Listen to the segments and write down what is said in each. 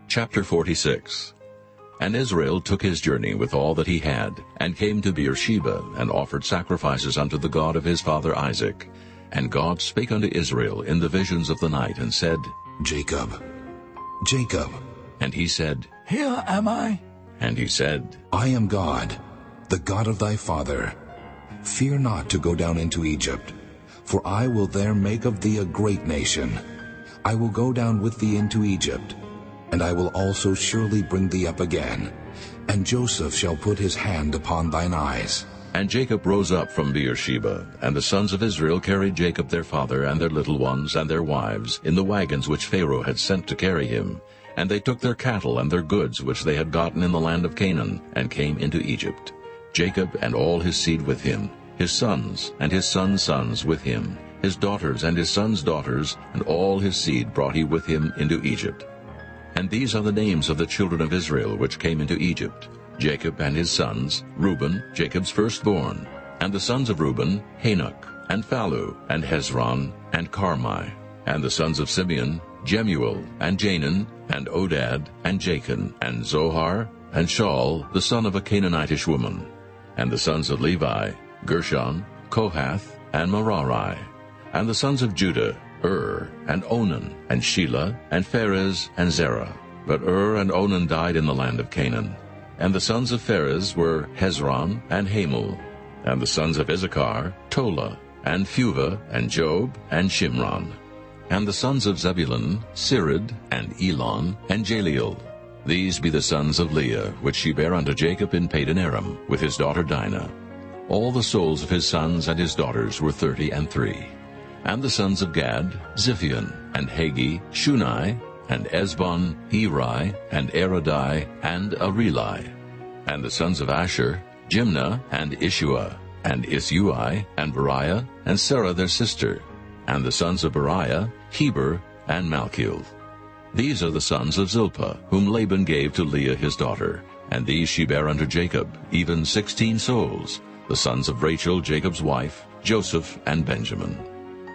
Chapter 46. And Israel took his journey with all that he had, and came to Beersheba, and offered sacrifices unto the God of his father Isaac. And God spake unto Israel in the visions of the night, and said, Jacob, Jacob. And he said, Here am I. And he said, I am God, the God of thy father. Fear not to go down into Egypt, for I will there make of thee a great nation. I will go down with thee into Egypt, and I will also surely bring thee up again, and Joseph shall put his hand upon thine eyes. And Jacob rose up from Beersheba, and the sons of Israel carried Jacob their father and their little ones and their wives in the wagons which Pharaoh had sent to carry him. And they took their cattle and their goods which they had gotten in the land of Canaan, and came into Egypt. Jacob and all his seed with him, his sons and his sons' sons with him, his daughters and his sons' daughters, and all his seed brought he with him into Egypt. And these are the names of the children of Israel which came into Egypt: Jacob and his sons, Reuben, Jacob's firstborn. And the sons of Reuben, Hanok, and Phallu, and Hezron, and Carmi. And the sons of Simeon, Jemuel, and Janaan, and Odad, and Jachin, and Zohar, and Shaul, the son of a Canaanitish woman. And the sons of Levi, Gershon, Kohath, and Merari. And the sons of Judah, and Onan, and Shelah, and Pharez, and Zerah. But and Onan died in the land of Canaan. And the sons of Pharez were Hezron, and Hamul. And the sons of Issachar, Tola, and Phuvah, and Job, and Shimron. And the sons of Zebulun, Sirid, and Elon, and Jaleel. These be the sons of Leah, which she bare unto Jacob in Padan Aram, with his daughter Dinah. All the souls of his sons and his daughters were 33. And the sons of Gad, Ziphion, and Hagi, Shunai, and Esbon, Eri, and Erodai, and Areli. And the sons of Asher, Jimnah, and Ishua, and Isui, and Beriah, and Sarah their sister. And the sons of Beriah, Heber, and Malchiel. These are the sons of Zilpah, whom Laban gave to Leah his daughter. And these she bare unto Jacob, even 16 souls, the sons of Rachel Jacob's wife, Joseph, and Benjamin.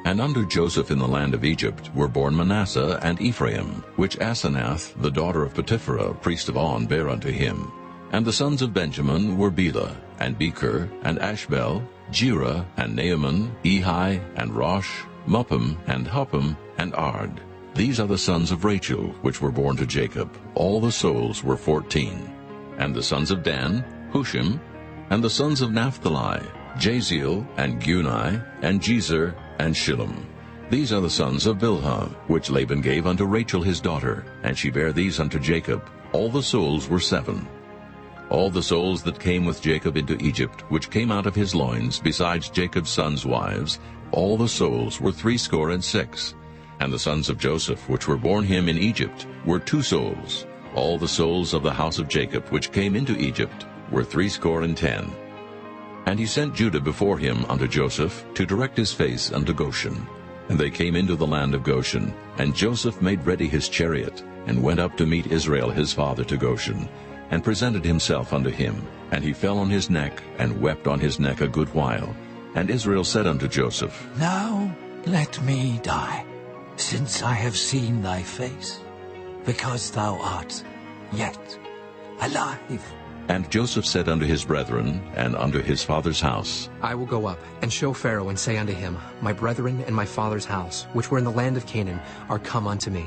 And under Joseph in the land of Egypt were born Manasseh and Ephraim, which Asenath, the daughter of Potipherah, priest of On, bare unto him. And the sons of Benjamin were Bela, and Becher, and Ashbel, Jerah, and Naaman, Ehi, and Rosh, Muppim, and Huppim, and Ard. These are the sons of Rachel, which were born to Jacob. All the souls were 14. And the sons of Dan, Hushim. And the sons of Naphtali, Jaziel, and Guni, and Jezer, and Shillem. These are the sons of Bilhah, which Laban gave unto Rachel his daughter, and she bare these unto Jacob. All the souls were 7. All the souls that came with Jacob into Egypt, which came out of his loins, besides Jacob's sons' wives, all the souls were 66. And the sons of Joseph, which were born him in Egypt, were 2 souls. All the souls of the house of Jacob, which came into Egypt, were 70. And he sent Judah before him unto Joseph, to direct his face unto Goshen. And they came into the land of Goshen. And Joseph made ready his chariot, and went up to meet Israel his father to Goshen, and presented himself unto him. And he fell on his neck, and wept on his neck a good while. And Israel said unto Joseph, Now let me die, since I have seen thy face, because thou art yet alive. And Joseph said unto his brethren, and unto his father's house, I will go up, and show Pharaoh, and say unto him, My brethren and my father's house, which were in the land of Canaan, are come unto me.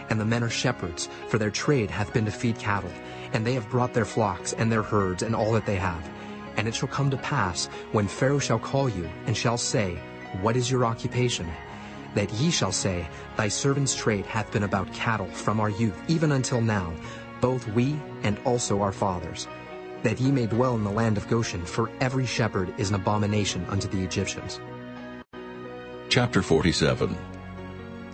And the men are shepherds, for their trade hath been to feed cattle, and they have brought their flocks, and their herds, and all that they have. And it shall come to pass, when Pharaoh shall call you, and shall say, What is your occupation? That ye shall say, Thy servant's trade hath been about cattle from our youth, even until now, both we and also our fathers. That ye may dwell in the land of Goshen, for every shepherd is an abomination unto the Egyptians. Chapter 47.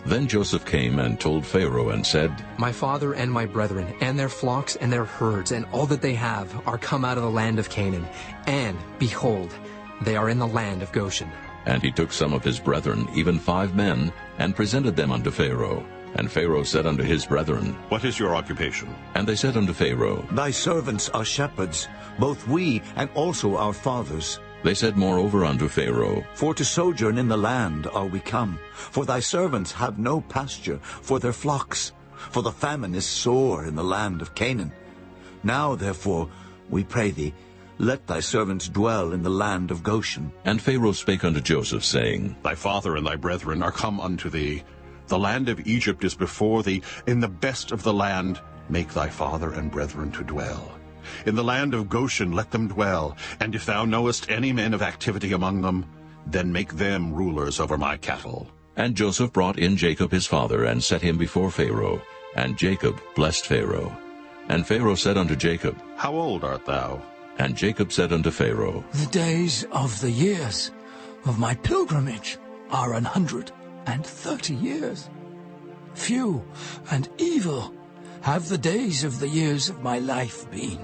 Then Joseph came and told Pharaoh, and said, My father and my brethren, and their flocks and their herds, and all that they have, are come out of the land of Canaan. And, behold, they are in the land of Goshen. And he took some of his brethren, even 5 men, and presented them unto Pharaoh. And Pharaoh said unto his brethren, What is your occupation? And they said unto Pharaoh, Thy servants are shepherds, both we and also our fathers. They said moreover unto Pharaoh, For to sojourn in the land are we come. For thy servants have no pasture for their flocks. for the famine is sore in the land of Canaan. Now, therefore, we pray thee, let thy servants dwell in the land of Goshen. And Pharaoh spake unto Joseph, saying, Thy father and thy brethren are come unto thee. The land of Egypt is before thee. In the best of the land make thy father and brethren to dwell. In the land of Goshen let them dwell, and if thou knowest any men of activity among them, then make them rulers over my cattle. And Joseph brought in Jacob his father, and set him before Pharaoh. And Jacob blessed Pharaoh. And Pharaoh said unto Jacob, How old art thou? And Jacob said unto Pharaoh, The days of the years of my pilgrimage are 130 years. Few and evil have the days of the years of my life been,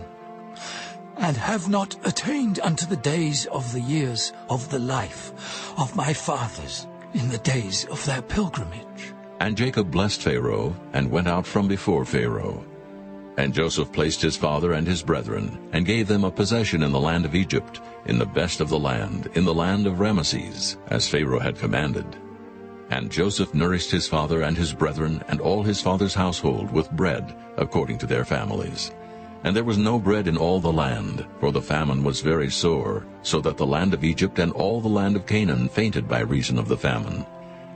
and have not attained unto the days of the years of the life of my fathers in the days of their pilgrimage. And Jacob blessed Pharaoh, and went out from before Pharaoh. And Joseph placed his father and his brethren, and gave them a possession in the land of Egypt, in the best of the land, in the land of Rameses, as Pharaoh had commanded. And Joseph nourished his father and his brethren, and all his father's household, with bread, according to their families. And there was no bread in all the land, for the famine was very sore, so that the land of Egypt and all the land of Canaan fainted by reason of the famine.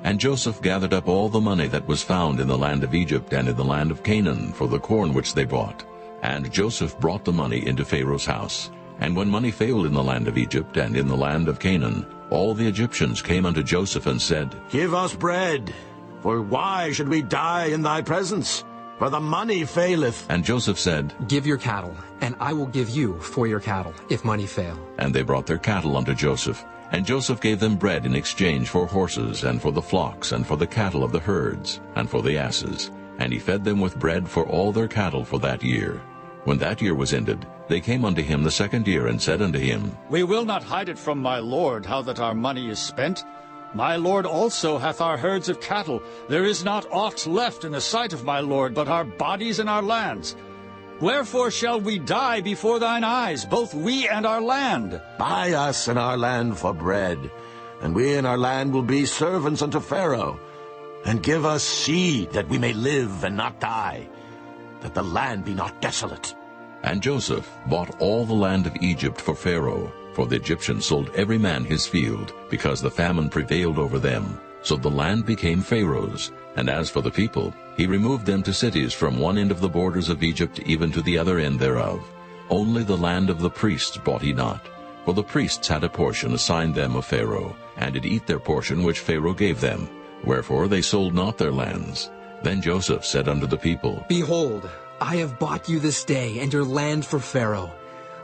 And Joseph gathered up all the money that was found in the land of Egypt and in the land of Canaan for the corn which they bought. And Joseph brought the money into Pharaoh's house. And when money failed in the land of Egypt and in the land of Canaan, all the Egyptians came unto Joseph and said, Give us bread, for why should we die in thy presence? For the money faileth. And Joseph said, Give your cattle, and I will give you for your cattle, if money fail. And they brought their cattle unto Joseph. And Joseph gave them bread in exchange for horses, and for the flocks, and for the cattle of the herds, and for the asses. And he fed them with bread for all their cattle for that year. When that year was ended, they came unto him the second year, and said unto him, We will not hide it from my lord, how that our money is spent. My lord also hath our herds of cattle. There is not aught left in the sight of my lord, but our bodies and our lands. Wherefore shall we die before thine eyes, both we and our land? Buy us and our land for bread, and we and our land will be servants unto Pharaoh. And give us seed, that we may live and not die, that the land be not desolate. And Joseph bought all the land of Egypt for Pharaoh, for the Egyptians sold every man his field, because the famine prevailed over them. So the land became Pharaoh's. And as for the people, he removed them to cities from one end of the borders of Egypt even to the other end thereof. Only the land of the priests bought he not, for the priests had a portion assigned them of Pharaoh, and did eat their portion which Pharaoh gave them. Wherefore they sold not their lands. Then Joseph said unto the people, Behold, I have bought you this day, and your land for Pharaoh.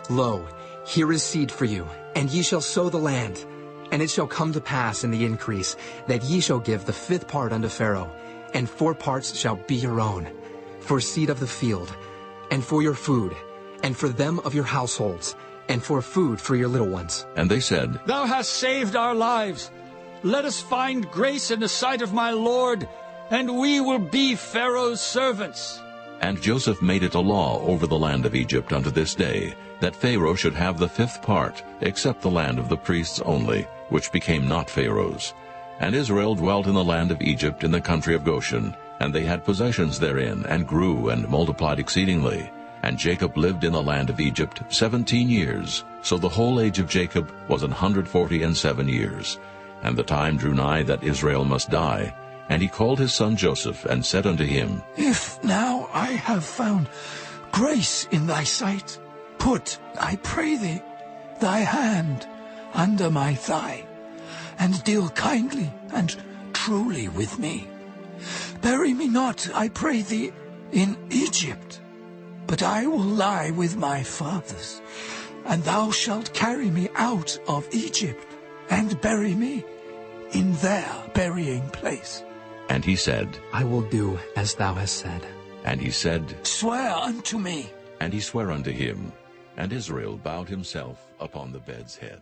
Lo, here is seed for you, and ye shall sow the land. And it shall come to pass in the increase, that ye shall give the 5th part unto Pharaoh, and 4 parts shall be your own, for seed of the field, and for your food, and for them of your households, and for food for your little ones. And they said, Thou hast saved our lives. Let us find grace in the sight of my lord, and we will be Pharaoh's servants. And Joseph made it a law over the land of Egypt unto this day, that Pharaoh should have the 5th part, except the land of the priests only, which became not Pharaoh's. And Israel dwelt in the land of Egypt in the country of Goshen, and they had possessions therein, and grew and multiplied exceedingly. And Jacob lived in the land of Egypt 17 years. So the whole age of Jacob was 147 years. And the time drew nigh that Israel must die. And he called his son Joseph, and said unto him, If now I have found grace in thy sight, put, I pray thee, thy hand under my thigh, and deal kindly and truly with me. Bury me not, I pray thee, in Egypt, but I will lie with my fathers, and thou shalt carry me out of Egypt, and bury me in their burying place. And he said, I will do as thou hast said. And he said, Swear unto me. And he sware unto him. And Israel bowed himself upon the bed's head.